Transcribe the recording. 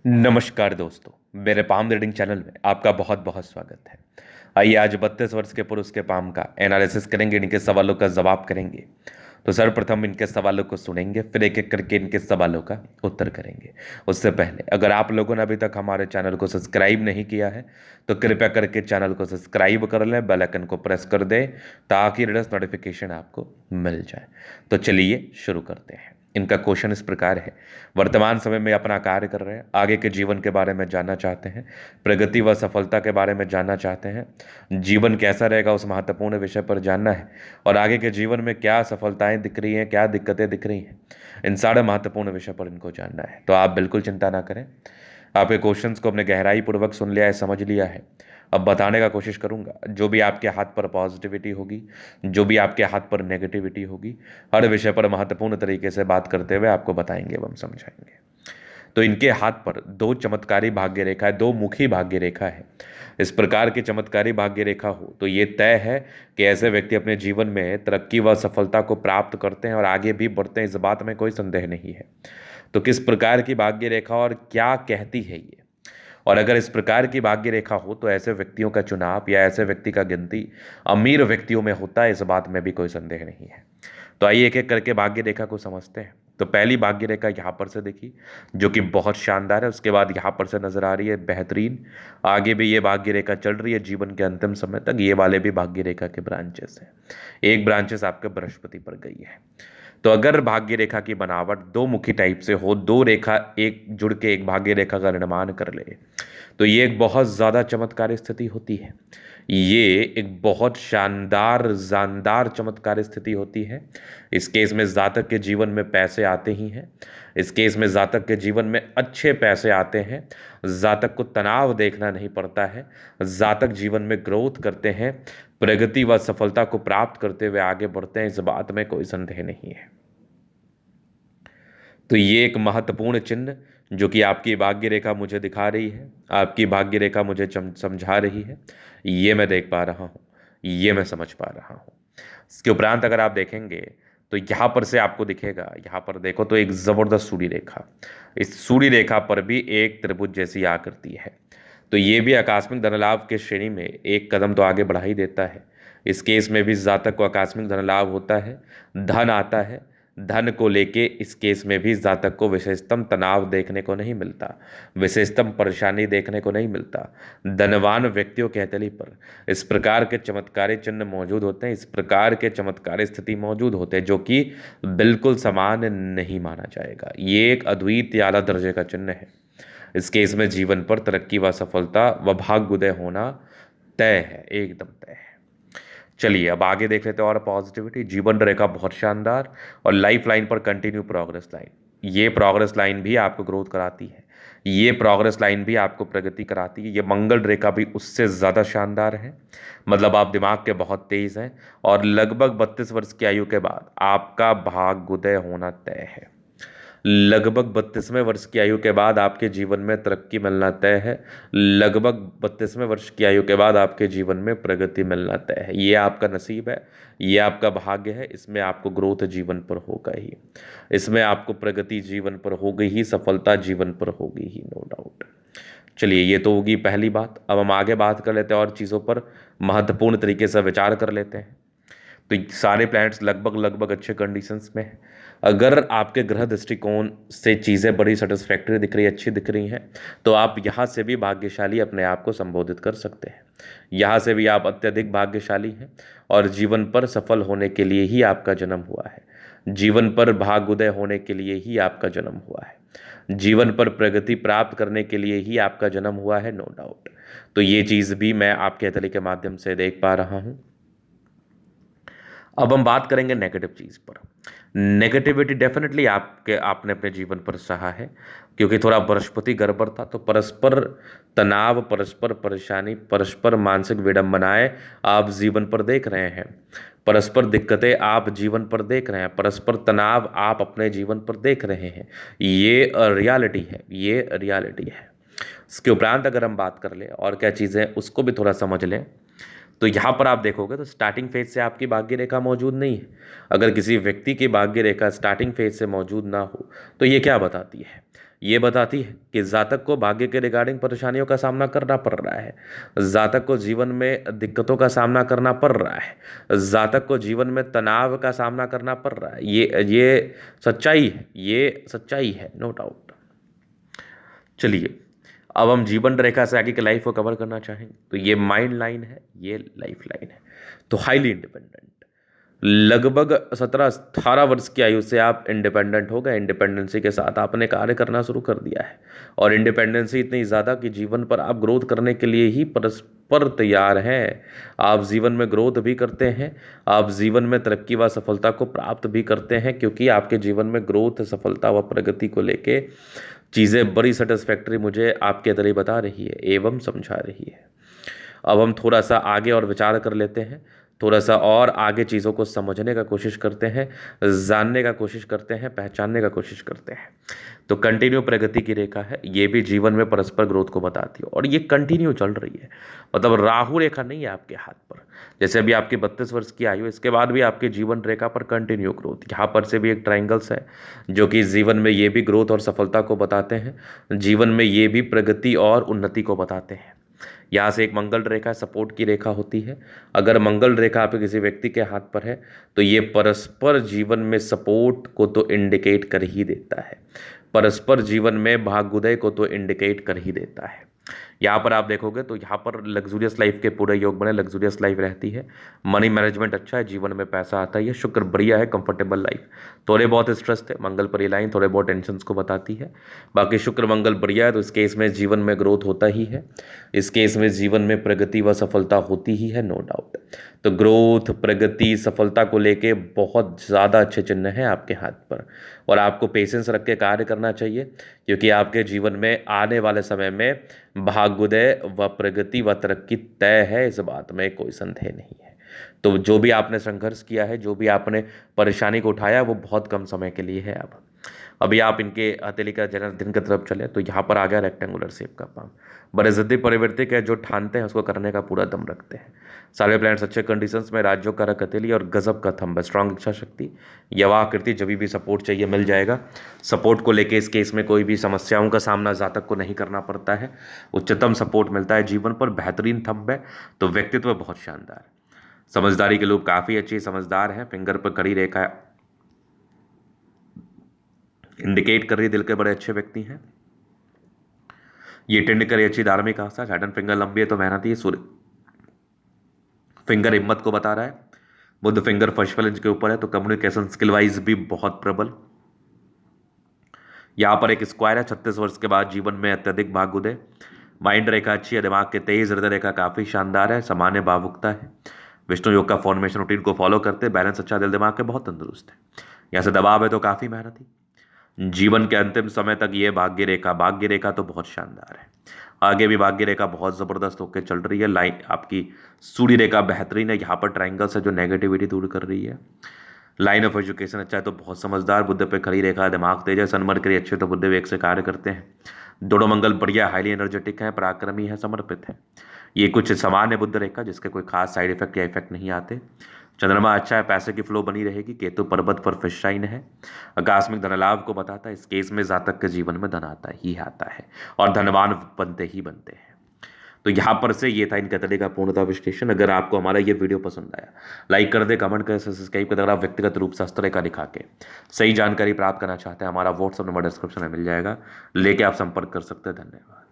नमस्कार दोस्तों, मेरे पाम रीडिंग चैनल में आपका बहुत बहुत स्वागत है। आइए आज 32 वर्ष के पुरुष के पाम का एनालिसिस करेंगे, इनके सवालों का जवाब करेंगे। तो सर्वप्रथम इनके सवालों को सुनेंगे, फिर एक एक करके इनके सवालों का उत्तर करेंगे। उससे पहले अगर आप लोगों ने अभी तक हमारे चैनल को सब्सक्राइब नहीं किया है तो कृपया करके चैनल को सब्सक्राइब कर लें, बेल आइकन को प्रेस कर दें ताकि लेटेस्ट नोटिफिकेशन आपको मिल जाए। तो चलिए शुरू करते हैं। इनका क्वेश्चन इस प्रकार है। वर्तमान समय में अपना कार्य कर रहे हैं, आगे के जीवन के बारे में जानना चाहते हैं, प्रगति व सफलता के बारे में जानना चाहते हैं, जीवन कैसा रहेगा उस महत्वपूर्ण विषय पर जानना है, और आगे के जीवन में क्या सफलताएं दिख रही हैं, क्या दिक्कतें दिख रही हैं, इन सारे महत्वपूर्ण विषय पर इनको जानना है। तो आप बिल्कुल चिंता ना करें, आपके क्वेश्चंस को अपने गहराई पूर्वक सुन लिया है, समझ लिया है। अब बताने का कोशिश करूंगा, जो भी आपके हाथ पर पॉजिटिविटी होगी, जो भी आपके हाथ पर नेगेटिविटी होगी, हर विषय पर महत्वपूर्ण तरीके से बात करते हुए आपको बताएंगे एवं समझाएंगे। तो इनके हाथ पर दो चमत्कारी भाग्य रेखा है, दो मुखी भाग्य रेखा है। इस प्रकार की चमत्कारी भाग्य रेखा हो तो ये तय है कि ऐसे व्यक्ति अपने जीवन में तरक्की व सफलता को प्राप्त करते हैं और आगे भी बढ़ते हैं, इस बात में कोई संदेह नहीं है। तो किस प्रकार की भाग्य रेखा और क्या कहती है ये, और अगर इस प्रकार की भाग्य रेखा हो तो ऐसे व्यक्तियों का चुनाव या ऐसे व्यक्ति का गिनती अमीर व्यक्तियों में होता है, इस बात में भी कोई संदेह नहीं है। तो आइए एक एक करके भाग्य रेखा को समझते हैं। तो पहली भाग्य रेखा यहाँ पर से देखी, जो कि बहुत शानदार है। उसके बाद यहाँ पर से नजर आ रही है बेहतरीन। आगे भी ये भाग्य रेखा चल रही है जीवन के अंतिम समय तक। ये वाले भी भाग्य रेखा के ब्रांचेस हैं। एक ब्रांचेस आपके बृहस्पति पर गई है। तो अगर भाग्य रेखा की बनावट दो मुखी टाइप से हो, दो रेखा एक जुड़ के एक भाग्य रेखा का निर्माण कर ले, तो ये एक बहुत ज़्यादा चमत्कारी स्थिति होती है। ये एक बहुत शानदार चमत्कार स्थिति होती है। इस केस में जातक के जीवन में पैसे आते ही हैं। इस केस में जातक के जीवन में अच्छे पैसे आते हैं। जातक को तनाव देखना नहीं पड़ता है। जातक जीवन में ग्रोथ करते हैं, प्रगति व सफलता को प्राप्त करते हुए आगे बढ़ते हैं, इस बात में कोई संदेह नहीं है। तो ये एक महत्वपूर्ण चिन्ह जो कि आपकी भाग्य रेखा मुझे दिखा रही है, आपकी भाग्य रेखा मुझे समझा रही है, ये मैं देख पा रहा हूँ, ये मैं समझ पा रहा हूँ। इसके उपरांत अगर आप देखेंगे तो यहाँ पर से आपको दिखेगा, यहाँ पर देखो तो एक ज़बरदस्त सूर्य रेखा, इस सूर्य रेखा पर भी एक त्रिभुज जैसी आकृति है। तो ये भी आकस्मिक धन लाभ के श्रेणी में एक कदम तो आगे बढ़ा ही देता है। इस केस में भी जातक को आकस्मिक धन लाभ होता है, धन आता है। धन को लेके इस केस में भी जातक को विशेषतम तनाव देखने को नहीं मिलता, विशेषतम परेशानी देखने को नहीं मिलता। धनवान व्यक्तियों के हथेली पर इस प्रकार के चमत्कारी चिन्ह मौजूद होते हैं, इस प्रकार के चमत्कारी स्थिति मौजूद होते हैं, जो कि बिल्कुल सामान्य नहीं माना जाएगा। ये एक अद्वितीय आला दर्जे का चिन्ह है। इस केस में जीवन पर तरक्की व सफलता व भाग्योदय होना तय है, एकदम तय है। चलिए अब आगे देख लेते हैं और पॉजिटिविटी। जीवन रेखा बहुत शानदार और लाइफ लाइन पर कंटिन्यू प्रोग्रेस लाइन। ये प्रोग्रेस लाइन भी आपको ग्रोथ कराती है, ये प्रोग्रेस लाइन भी आपको प्रगति कराती है। ये मंगल रेखा भी उससे ज़्यादा शानदार है। मतलब आप दिमाग के बहुत तेज हैं और लगभग 32 वर्ष की आयु के बाद आपका भाग्योदय होना तय है। लगभग 32वें वर्ष की आयु के बाद आपके जीवन में तरक्की मिलना तय है। लगभग 32वें वर्ष की आयु के बाद आपके जीवन में प्रगति मिलना तय है। ये आपका नसीब है, ये आपका भाग्य है। इसमें आपको ग्रोथ जीवन पर होगा ही, इसमें आपको प्रगति जीवन पर होगी ही, सफलता जीवन पर होगी ही, नो डाउट। चलिए ये तो होगी पहली बात। अब हम आगे बात कर लेते हैं और चीज़ों पर महत्वपूर्ण तरीके से विचार कर लेते हैं। तो सारे प्लैनेट्स लगभग लगभग अच्छे कंडीशंस में हैं। अगर आपके ग्रह दृष्टिकोण से चीज़ें बड़ी सेटिस्फैक्टरी दिख रही, अच्छी दिख रही हैं, तो आप यहाँ से भी भाग्यशाली अपने आप को संबोधित कर सकते हैं। यहाँ से भी आप अत्यधिक भाग्यशाली हैं और जीवन पर सफल होने के लिए ही आपका जन्म हुआ है। जीवन पर भाग्योदय होने के लिए ही आपका जन्म हुआ है। जीवन पर प्रगति प्राप्त करने के लिए ही आपका जन्म हुआ है, नो डाउट। तो ये चीज़ भी मैं आपके हथेली के माध्यम से देख पा रहा हूँ। अब हम बात करेंगे नेगेटिव चीज़ पर। नेगेटिविटी डेफिनेटली आपने अपने जीवन पर सहा है, क्योंकि थोड़ा बृहस्पति गड़बड़ था। तो परस्पर तनाव, परस्पर परेशानी, परस्पर मानसिक विडंबनाएं आप जीवन पर देख रहे हैं, परस्पर दिक्कतें आप जीवन पर देख रहे हैं, परस्पर तनाव आप अपने जीवन पर देख रहे हैं। ये रियलिटी है, ये रियलिटी है। इसके उपरांत अगर हम बात कर लें और क्या चीज़ें उसको भी थोड़ा समझ लें, तो यहाँ पर आप देखोगे तो स्टार्टिंग फेज से आपकी भाग्य रेखा मौजूद नहीं है। अगर किसी व्यक्ति की भाग्य रेखा स्टार्टिंग फेज से मौजूद ना हो तो ये क्या बताती है? ये बताती है कि जातक को भाग्य के रिगार्डिंग परेशानियों का सामना करना पड़ रहा है, जातक को जीवन में दिक्कतों का सामना करना पड़ रहा है, जातक को जीवन में तनाव का सामना करना पड़ रहा है। ये सच्चाई है, ये सच्चाई है, नो डाउट। चलिए, अब हम जीवन रेखा से आगे की लाइफ को कवर करना चाहेंगे। तो ये माइंड लाइन है, ये लाइफ लाइन है। तो हाईली इंडिपेंडेंट, लगभग 17-18 वर्ष की आयु से आप इंडिपेंडेंट हो गए। इंडिपेंडेंसी के साथ आपने कार्य करना शुरू कर दिया है, और इंडिपेंडेंसी इतनी ज़्यादा कि जीवन पर आप ग्रोथ करने के लिए ही परस्पर तैयार हैं। आप जीवन में ग्रोथ भी करते हैं, आप जीवन में तरक्की व सफलता को प्राप्त भी करते हैं, क्योंकि आपके जीवन में ग्रोथ, सफलता व प्रगति को लेके चीज़ें बड़ी सेटिस्फैक्टरी मुझे आपके तरह बता रही है एवं समझा रही है। अब हम थोड़ा सा आगे और विचार कर लेते हैं, थोड़ा सा और आगे चीज़ों को समझने का कोशिश करते हैं, जानने का कोशिश करते हैं, पहचानने का कोशिश करते हैं। तो कंटिन्यू प्रगति की रेखा है, ये भी जीवन में परस्पर ग्रोथ को बताती है, और ये कंटिन्यू चल रही है। मतलब राहु रेखा नहीं है आपके हाथ पर। जैसे अभी आपकी 32 वर्ष की आयु, इसके बाद भी आपके जीवन रेखा पर कंटिन्यू ग्रोथ, यहाँ पर से भी एक ट्राइंगल्स है जो कि जीवन में ये भी ग्रोथ और सफलता को बताते हैं, जीवन में ये भी प्रगति और उन्नति को बताते हैं। यहाँ से एक मंगल रेखा सपोर्ट की रेखा होती है। अगर मंगल रेखा आपके किसी व्यक्ति के हाथ पर है तो ये परस्पर जीवन में सपोर्ट को तो इंडिकेट कर ही देता है, परस्पर जीवन में भाग्योदय को तो इंडिकेट कर ही देता है। यहाँ पर आप देखोगे तो यहाँ पर लग्जूरियस लाइफ के पूरे योग बने, लग्जूरियस लाइफ रहती है, मनी मैनेजमेंट अच्छा है, जीवन में पैसा आता है, शुक्र बढ़िया है, कंफर्टेबल लाइफ। थोड़े बहुत स्ट्रेस थे, मंगल पर ये लाइन थोड़े बहुत टेंशन को बताती है। बाकी शुक्र मंगल बढ़िया है, तो इस केस में जीवन में ग्रोथ होता ही है, इस केस में जीवन में प्रगति व सफलता होती ही है, नो डाउट। तो ग्रोथ, प्रगति, सफलता को लेके बहुत ज़्यादा अच्छे चिन्ह हैं आपके हाथ पर, और आपको पेशेंस रख के कार्य करना चाहिए, क्योंकि आपके जीवन में आने वाले समय में भाग्योदय व प्रगति व तरक्की तय है, इस बात में कोई संदेह नहीं है। तो जो भी आपने संघर्ष किया है, जो भी आपने परेशानी को उठाया, वो बहुत कम समय के लिए है। अब अभी आप इनके हथेली का जन्मदिन की तरफ चले तो यहाँ पर आ गया रेक्टेंगुलर शेप का पाम। बड़े ज़िद्दी परिवर्तिक है, जो ठानते हैं उसको करने का पूरा दम रखते हैं। सारे प्लैनेट्स अच्छे कंडीशंस में, राज्यों का रख हथेली और गजब का थंब, स्ट्रांग इच्छा शक्ति, यवा आकृति, जब भी सपोर्ट चाहिए मिल जाएगा। सपोर्ट को लेके इस केस में कोई भी समस्याओं का सामना जातक को नहीं करना पड़ता है, उच्चतम सपोर्ट मिलता है जीवन पर, बेहतरीन थंब है, तो व्यक्तित्व बहुत शानदार। समझदारी के लोग काफ़ी अच्छी समझदार हैं। फिंगर पर कड़ी रेखा इंडिकेट कर रही है दिल के बड़े अच्छे व्यक्ति हैं। ये टेंड करे अच्छी धार्मिक आस्था, सैटर्न फिंगर लंबी है तो मेहनती है। सूर्य फिंगर हिम्मत को बता रहा है। बुध फिंगर फर्स्ट इंच के ऊपर है, तो कम्युनिकेशन स्किल वाइज भी बहुत प्रबल। यहाँ पर एक स्क्वायर है, 36 वर्ष के बाद जीवन में अत्यधिक भाग्योदय। माइंड रेखा अच्छी है, दिमाग के तेज, हृदय रेखा काफ़ी शानदार है, सामान्य भावुकता है। विष्णु योग का फॉर्मेशन रूटीन को फॉलो करते, बैलेंस अच्छा, दिल दिमाग के बहुत तंदुरुस्त है। यहाँ से दबाव है तो काफ़ी मेहनती। जीवन के अंतिम समय तक ये भाग्य रेखा तो बहुत शानदार है। आगे भी भाग्य रेखा बहुत ज़बरदस्त होकर चल रही है। लाइन आपकी सूर्य रेखा बेहतरीन है, यहाँ पर ट्राइंगल्स है जो नेगेटिविटी दूर कर रही है। लाइन ऑफ एजुकेशन अच्छा है तो बहुत समझदार। बुद्ध पे खड़ी रेखा, दिमाग तेज है। सन मरकरी अच्छे तो बुद्ध वेग से कार्य करते हैं। दोनों मंगल बढ़िया, हाईली एनर्जेटिक है, पराक्रमी है, समर्पित है। ये कुछ सामान्य बुद्ध रेखा जिसके कोई खास साइड इफेक्ट या इफेक्ट नहीं आते। चंद्रमा अच्छा है, पैसे की फ्लो बनी रहेगी। केतु पर्वत पर फिश शाइन है, आकस्मिक धन लाभ को बताता है। इस केस में जातक के जीवन में धन आता ही आता है, और धनवान बनते ही बनते हैं। तो यहाँ पर से ये था इनका तरह का पूर्णता विश्लेषण। अगर आपको हमारा ये वीडियो पसंद आया, लाइक कर दे, कमेंट कर, सब्सक्राइब कर। अगर आप व्यक्तिगत रूप से हस्तरेखा दिखा के सही जानकारी प्राप्त करना चाहते हैं, हमारा व्हाट्सअप नंबर डिस्क्रिप्शन में मिल जाएगा, लेके आप संपर्क कर सकते हैं। धन्यवाद।